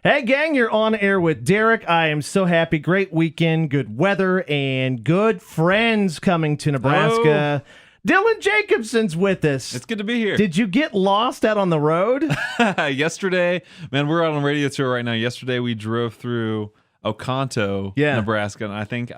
Hey, gang, you're on air with Derek. I am so happy. Great weekend, good weather, and good friends coming to Nebraska. Dylan Jakobsen's with us. It's good to be here. Did you get lost out on the road? Yesterday, man, we're out on a radio tour right now. Yesterday, we drove through Oconto, Nebraska, and I think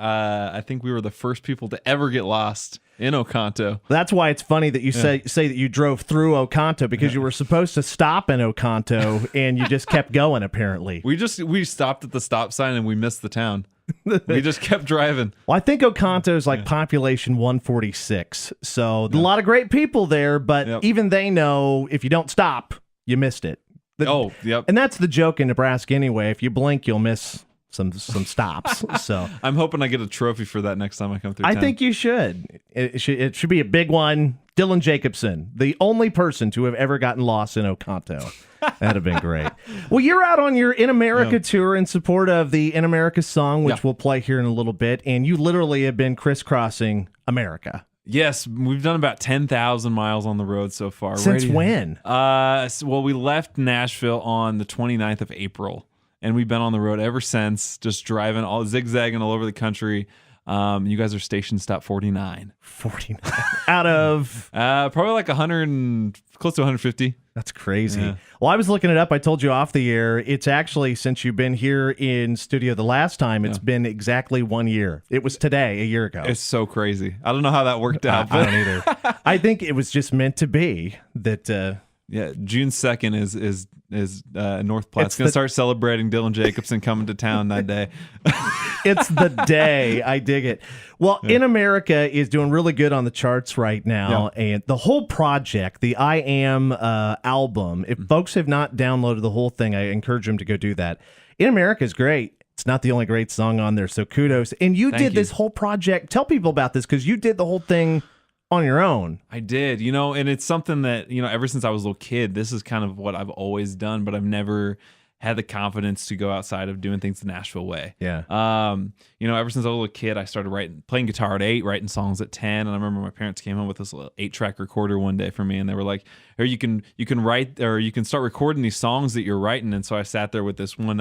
we were the first people to ever get lost in Oconto. That's why it's funny that you say that you drove through Oconto, because you were supposed to stop in Oconto and you just kept going. Apparently, we stopped at the stop sign and we missed the town. We just kept driving. Well, I think Oconto is like population 146, so a lot of great people there. But even they know if you don't stop, you missed it. And that's the joke in Nebraska anyway. If you blink, you'll miss some stops. So I'm hoping I get a trophy for that next time I come through town. I think you should. It should be a big one. Dylan Jakobsen, the only person to have ever gotten lost in Oconto. That'd have been great. Well, you're out on your In America tour in support of the In America song, which we'll play here in a little bit. And you literally have been crisscrossing America. Yes, we've done about 10,000 miles on the road so far. Since when? Well, we left Nashville on the 29th of April. And we've been on the road ever since, just driving, zigzagging all over the country. You guys are station stop 49. 49 out of probably like 100 and close to 150. That's crazy. Yeah. Well, I was looking it up. I told you off the air. It's actually, since you've been here in studio the last time, it's been exactly 1 year. It was today, a year ago. It's so crazy. I don't know how that worked out. I don't either. I think it was just meant to be that. June 2nd is North Platte's going to start celebrating Dylan Jakobsen coming to town that day. It's the day. I dig it. Well, In America is doing really good on the charts right now. And the whole project, the I Am album, if folks have not downloaded the whole thing, I encourage them to go do that. In America is great. It's not the only great song on there, so kudos. And you did this whole project. Tell people about this, because you did the whole thing on your own. I did, and it's something that, ever since I was a little kid, this is kind of what I've always done, but I've never had the confidence to go outside of doing things the Nashville way. Yeah. Ever since I was a little kid, I started playing guitar at 8, writing songs at 10. And I remember my parents came home with this little 8-track recorder one day for me, and they were like, "Or you can write, or you can start recording these songs that you're writing." And so I sat there with this one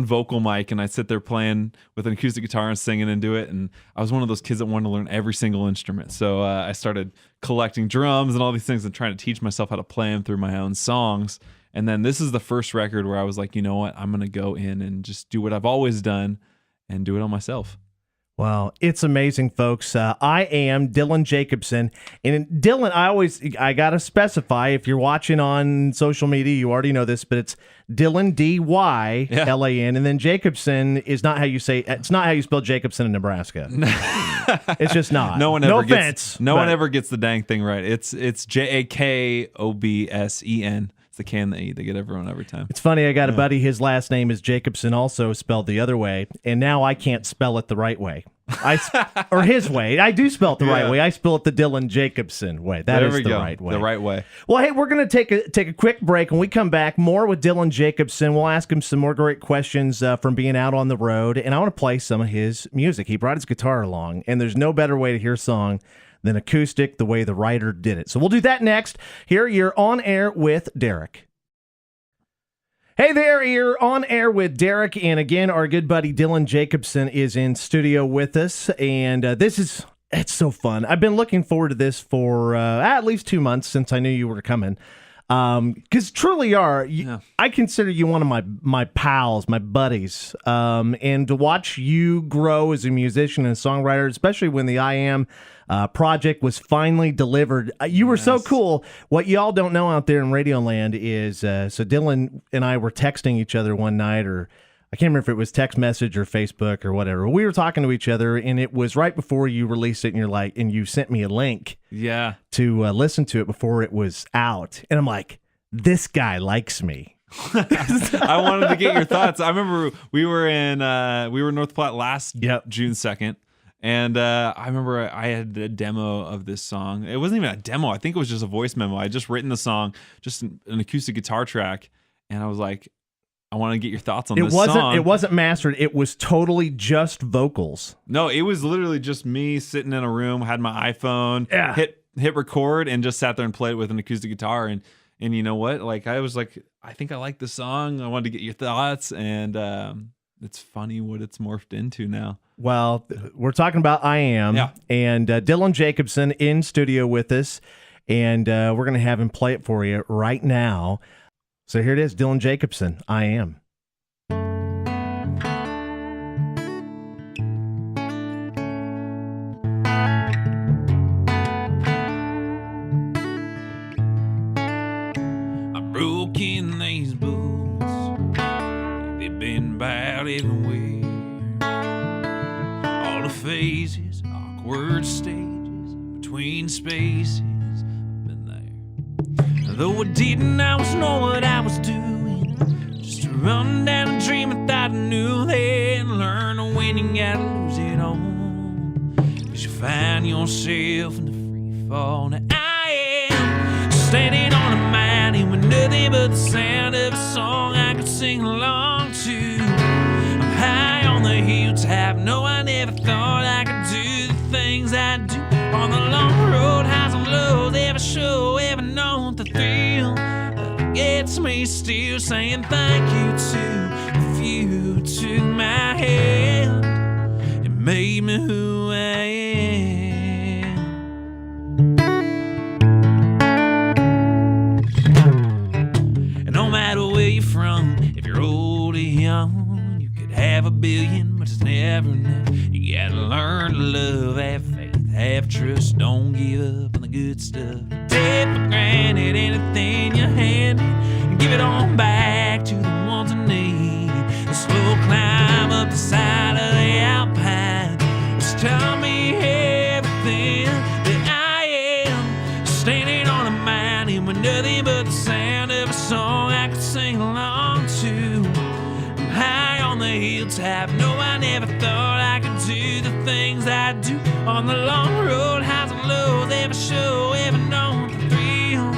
vocal mic, and I'd sit there playing with an acoustic guitar and singing into it. And I was one of those kids that wanted to learn every single instrument. So I started collecting drums and all these things and trying to teach myself how to play them through my own songs. And then this is the first record where I was like, you know what? I'm going to go in and just do what I've always done and do it on myself. Wow, it's amazing, folks. I am Dylan Jakobsen. And Dylan, I got to specify, if you're watching on social media, you already know this, but it's Dylan, D-Y-L-A-N. And then Jakobsen is not how you say, it's not how you spell Jakobsen in Nebraska. It's just not. No one ever gets the dang thing right. It's Jakobsen. The K and the E. They get everyone every time. It's funny. I got a buddy. His last name is Jakobsen, also spelled the other way, and now I can't spell it the right way. Or his way. I do spell it the right way. I spell it the Dylan Jakobsen way. That is the right way. The right way. Well, hey, we're going to take a quick break. When we come back, more with Dylan Jakobsen. We'll ask him some more great questions from being out on the road, and I want to play some of his music. He brought his guitar along, and there's no better way to hear a song than acoustic, the way the writer did it. So we'll do that next. Here, you're on air with Derek. Hey there, you're on air with Derek, and again, our good buddy Dylan Jakobsen is in studio with us, and it's so fun. I've been looking forward to this for at least 2 months since I knew you were coming, because truly are. I consider you one of my pals, my buddies, and to watch you grow as a musician and a songwriter, especially when the I Am project was finally delivered. You were so cool. What y'all don't know out there in Radio Land is, so Dylan and I were texting each other one night, or I can't remember if it was text message or Facebook or whatever. We were talking to each other, and it was right before you released it, and you're like, and you sent me a link to listen to it before it was out. And I'm like, this guy likes me. I wanted to get your thoughts. I remember we were in North Platte last June 2nd. And I remember I had a demo of this song. It wasn't even a demo. I think it was just a voice memo. I had just written the song, just an acoustic guitar track. And I was like, I want to get your thoughts on this song. It wasn't mastered. It was totally just vocals. No, it was literally just me sitting in a room, had my iPhone, hit record, and just sat there and played with an acoustic guitar. And you know what? Like I I think I like the song. I wanted to get your thoughts, and it's funny what it's morphed into now. Well, we're talking about I Am, Yeah. and Dylan Jakobsen in studio with us, and we're going to have him play it for you right now. So here it is, Dylan Jakobsen, I Am. Broken these boots, they've been about everywhere. All the phases, awkward stages, between spaces, I've been there. Though I didn't always know what I was doing, just to run down a dream I thought I knew then. Learn when you gotta lose it all, 'cause you find yourself in the free fall. Now I am standing on a mountain with nothing but the sound of a song I could sing along to. I'm high on the hilltop, no, I never thought I could do the things I do. On the long road, highs and lows, every show, every note, the thrill that gets me still, saying thank you to the few took my hand and made me who I am. No matter where you're from, if you're old or young, you could have a billion, but it's never enough. You gotta learn to love, have faith, have trust, don't give up on the good stuff. Take for granted anything you're handed, and give it on back to the ones in need. A slow climb up the side of the Alpine has taught me everything that I am. Standing on a mountain with nothing but the sound of a song I could sing along to. I'm high on the hilltop, no, I never thought I could do the things I do. On the long road, highs and lows, every show, every note, the thrill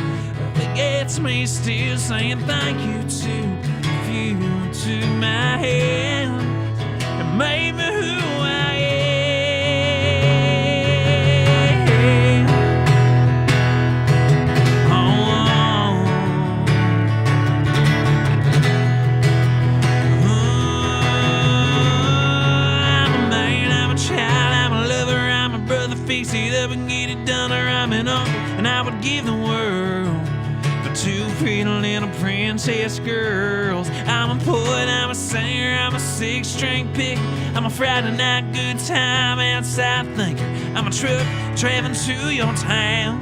that gets me still, saying thank you to you to my hand and made me who I am. Fix it up and get it done, or I'm an uncle, and I would give the world for two pretty little princess girls. I'm a poet, I'm a singer, I'm a six-string pick, I'm a Friday night good time outside thinker, I'm a truck traveling to your town,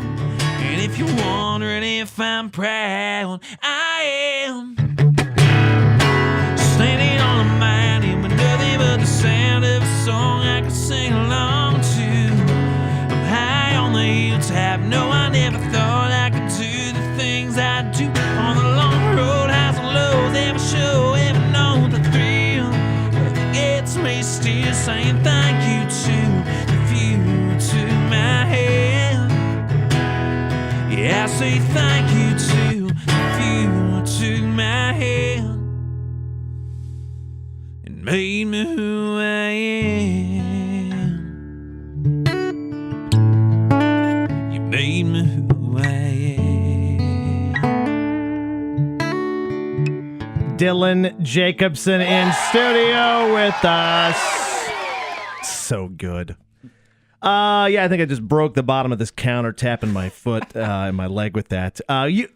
and if you're wondering if I'm proud, I am standing on a mountain with nothing but the sound of a song I could sing along to. High on the hilltop, no, I never thought I could do the things I do. On the long road, highs and lows, every show, every note, the thrill that gets me still, saying thank you to the few to my hand. Yeah, I say thank you to the few to my hand and made me who I am. Made me who I am. Dylan Jakobsen in studio with us. So good. Yeah, I think I just broke the bottom of this counter, tapping my foot and my leg with that. I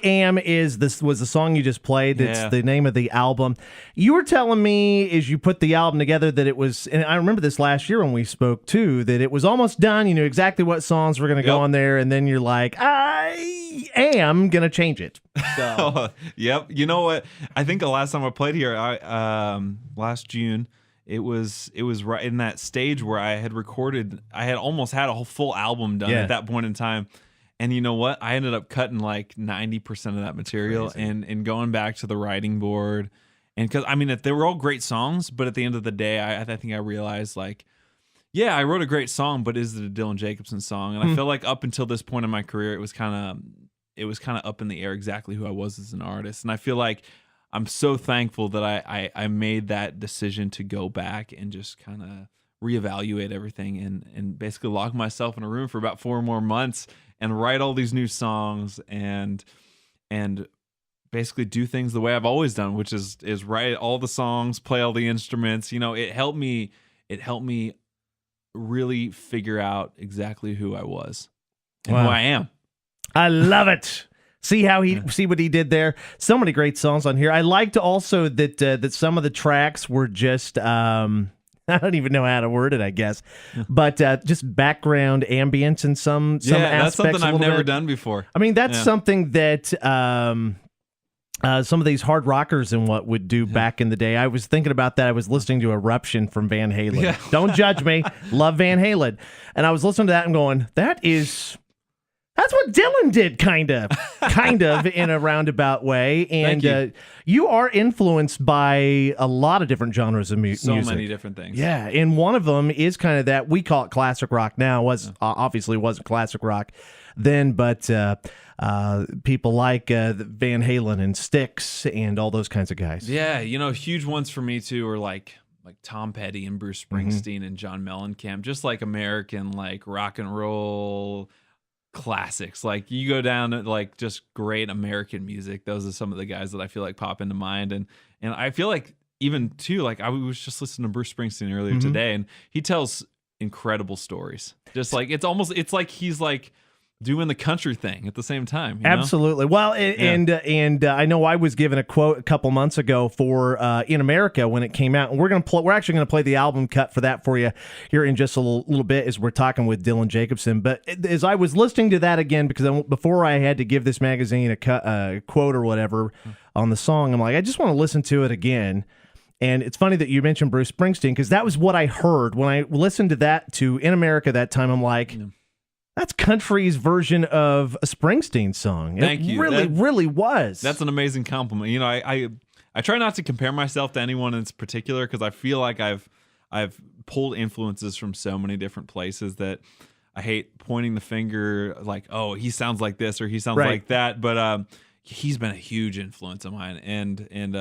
Am was the song you just played. It's the name of the album. You were telling me as you put the album together that it was, and I remember this last year when we spoke too, that it was almost done. You knew exactly what songs were going to go on there, and then you're like, I am going to change it. So. Yep. You know what? I think the last time I played here, last June, it was right in that stage where I had recorded. I had almost had a whole full album done at that point in time, and you know what? I ended up cutting like 90% of that material and going back to the writing board. And because I mean, they were all great songs, but at the end of the day, I think I realized like, yeah, I wrote a great song, but is it a Dylan Jakobsen song? And I feel like up until this point in my career, it was kind of up in the air exactly who I was as an artist, and I feel like I'm so thankful that I made that decision to go back and just kind of reevaluate everything and basically lock myself in a room for about 4 more months and write all these new songs and basically do things the way I've always done, which is write all the songs, play all the instruments. It helped me really figure out exactly who I was and who I am. I love it. See what he did there. So many great songs on here. I liked also that some of the tracks were just I don't even know how to word it, I guess, but just background ambience in some aspects. That's something I've never done before. I mean, that's something that some of these hard rockers and what would do back in the day. I was thinking about that. I was listening to Eruption from Van Halen. Yeah. Don't judge me. Love Van Halen. And I was listening to that and going, that's what Dylan did, kind of in a roundabout way. And you are influenced by a lot of different genres of music. So many different things. Yeah, and one of them is kind of that, we call it classic rock now. Obviously wasn't classic rock then, but people like Van Halen and Styx and all those kinds of guys. Yeah, huge ones for me too are like Tom Petty and Bruce Springsteen and John Mellencamp, just like American like rock and roll classics. Like you go down to like just great American music. Those are some of the guys that I feel like pop into mind. And I feel like even too, like I was just listening to Bruce Springsteen earlier today, and he tells incredible stories. Just like it's like he's like doing the country thing at the same time. Absolutely. Well, and I know I was given a quote a couple months ago for In America when it came out, and we're actually going to play the album cut for that for you here in just a little bit as we're talking with Dylan Jakobsen. But as I was listening to that again, because before I had to give this magazine a quote or whatever on the song, I'm like, I just want to listen to it again. And it's funny that you mentioned Bruce Springsteen, because that was what I heard when I listened to that to In America that time. I'm like, that's country's version of a Springsteen song. Thank you. Really was. That's an amazing compliment. I try not to compare myself to anyone in particular, because I feel like I've pulled influences from so many different places that I hate pointing the finger like, oh, he sounds like this or he sounds like that. But he's been a huge influence of mine. And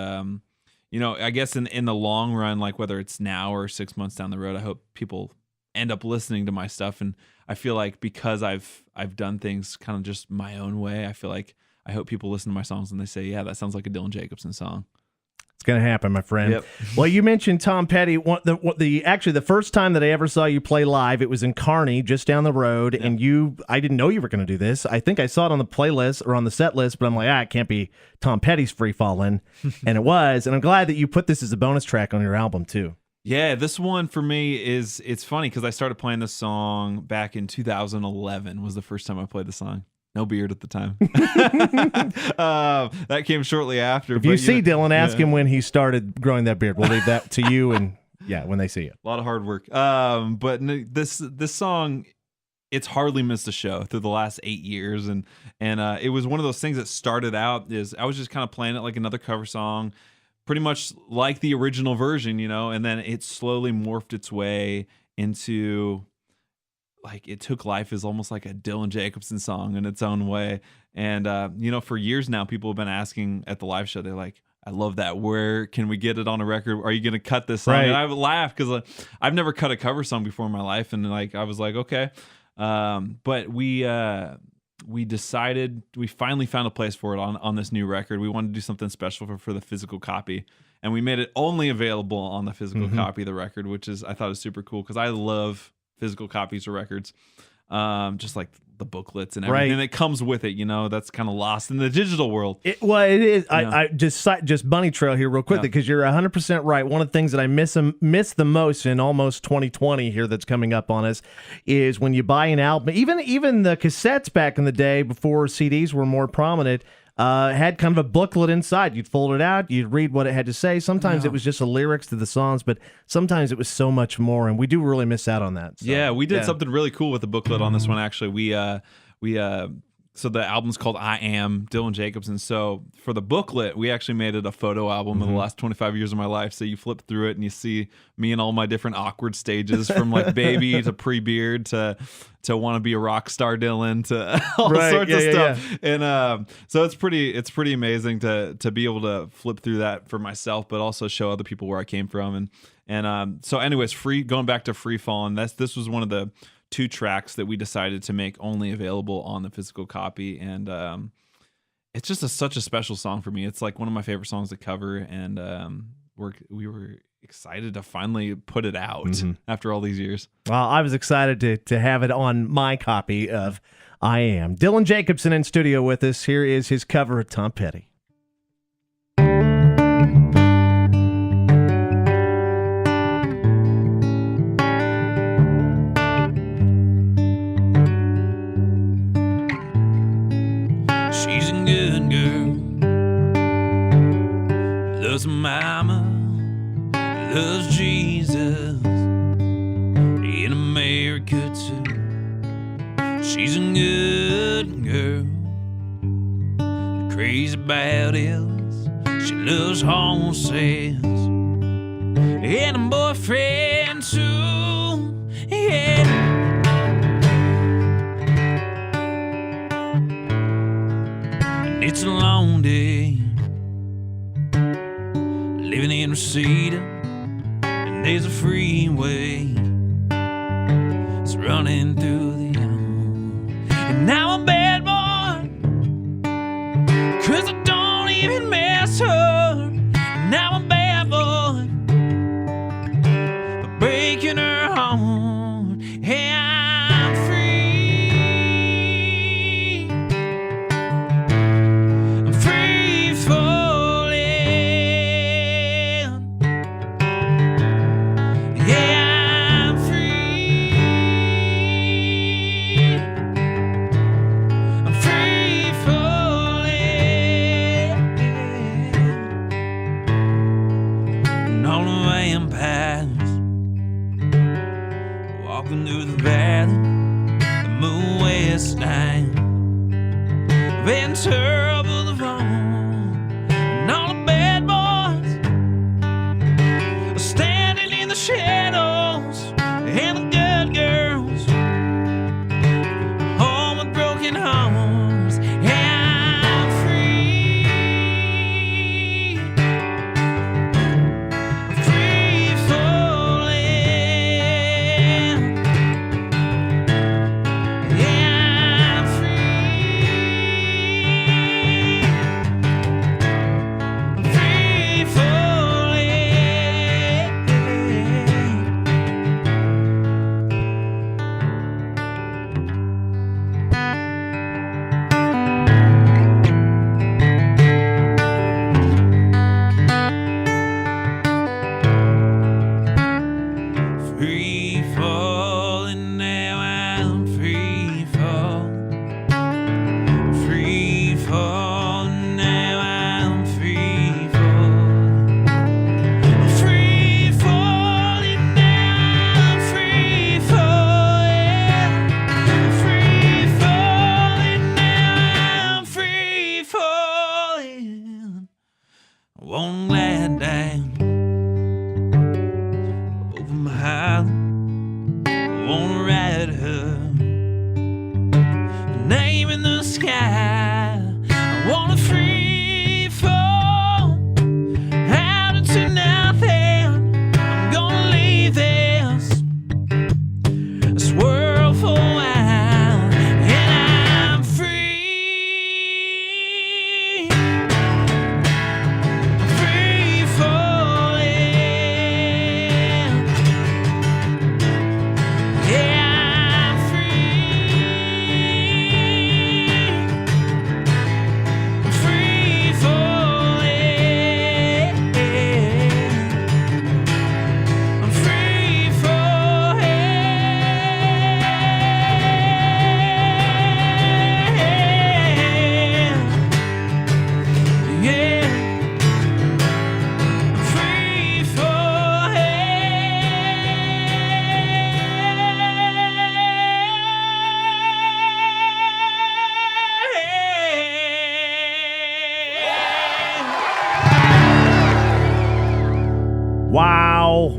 I guess in the long run, like whether it's now or 6 months down the road, I hope people end up listening to my stuff. And I feel like because I've done things kind of just my own way, I hope people listen to my songs and they say, yeah, that sounds like a Dylan Jakobsen song. It's going to happen, my friend. Yep. Well, you mentioned Tom Petty. Actually, the first time that I ever saw you play live, it was in Kearney, just down the road. Yep. And I didn't know you were going to do this. I think I saw it on the playlist or on the set list, but I'm like, it can't be Tom Petty's Free Fallin'. And it was. And I'm glad that you put this as a bonus track on your album, too. Yeah, this one for me it's funny because I started playing this song back in 2011 was the first time I played the song. No beard at the time. That came shortly after. If you see Dylan, ask him when he started growing that beard. We'll leave that to you, and when they see it. A lot of hard work. But this song, it's hardly missed a show through the last 8 years, and it was one of those things that started out is I was just kind of playing it like another cover song, pretty much like the original version, and then it slowly morphed its way into like it took life as almost like a Dylan Jakobsen song in its own way. And for years now, people have been asking at the live show, they're like, I love that. Where can we get it on a record? Are you going to cut this song? Right. And I would laugh because I've never cut a cover song before in my life. And I was like, okay. But we decided, we finally found a place for it on this new record. We wanted to do something special for the physical copy. And we made it only available on the physical copy of the record, which I thought was super cool because I love physical copies of records, just like the booklets and everything that comes with it. That's kind of lost in the digital world. It is. I just bunny trail here real quickly because you're 100% right. One of the things that I miss the most in almost 2020 here that's coming up on us is when you buy an album, even the cassettes back in the day before CDs were more prominent. Had kind of a booklet inside. You'd fold it out. You'd read what it had to say. Sometimes it was just the lyrics to the songs, but sometimes it was so much more, and we do really miss out on that. So, yeah, we did something really cool with the booklet on this one, actually. So the album's called I Am, Dylan Jakobsen. So for the booklet, we actually made it a photo album of the last 25 years of my life. So you flip through it and you see me and all my different awkward stages from like baby to pre-beard to want to be a rock star Dylan to all sorts of stuff. Yeah. And so it's pretty amazing to be able to flip through that for myself, but also show other people where I came from. And so anyways, going back to Free Fallin', this was one of the 2 tracks that we decided to make only available on the physical copy, and it's just such a special song for me. It's like one of my favorite songs to cover, and we were excited to finally put it out after all these years. Well, I was excited to have it on my copy of I Am. Dylan Jakobsen in studio with us. Here is his cover of Tom Petty. She's a good girl, loves mama, loves Jesus, in America too. She's a good girl, crazy about Elvis. She loves horses and a boyfriend too. Yeah. And it's a long day living in Reseda, and there's a freeway. It's running through the and now I'm a bad boy, 'cause I don't even mess her. Now I'm a bad boy for breaking her heart. Hey, I'm free. I'm free falling. Yeah. Walking through the valley, the moon west night, Ventura Boulevard, and all the bad boys are standing in the shadows, and the good girls home with broken homes. Yeah, I'm free, free falling. Free falling, now I'm free falling. Free falling, now I'm free falling. Free falling, now I'm free falling. Free falling, now I'm free falling. I won't glide down over my island. I wanna ride her, name in the sky. I wanna free fall out into nothing. I'm gonna leave this world for a while, and I'm free, free falling. Wow.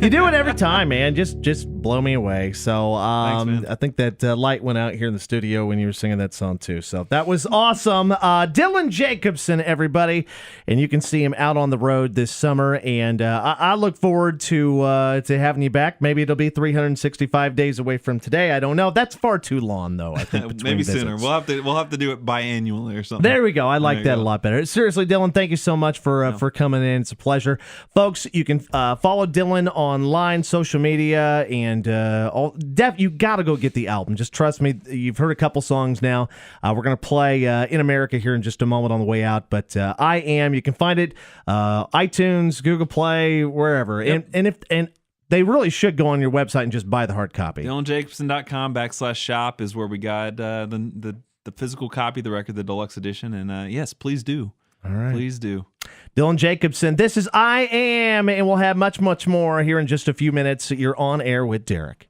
You do it every time, man. Just blow me away. So Thanks, man. I think that light went out here in the studio when you were singing that song too. So that was awesome. Dylan Jakobsen, everybody, and you can see him out on the road this summer. And I look forward to having you back. Maybe it'll be 365 days away from today. I don't know. That's far too long, though. I think between Maybe visits. sooner. We'll have to do it biannually or something. There we go. I like that a lot better. Seriously, Dylan, thank you so much for coming in. It's a pleasure, folks. You can follow Dylan online, social media, and you got to go get the album. Just trust me. You've heard a couple songs now. We're gonna play In America here in just a moment on the way out. But I Am. You can find it iTunes, Google Play, wherever. Yep. And they really should go on your website and just buy the hard copy. DylanJacobsen.com/shop is where we got the physical copy, the record, the deluxe edition. And yes, please do. All right. Please do. Dylan Jakobsen, this is I Am, and we'll have much, much more here in just a few minutes. You're on air with Derek.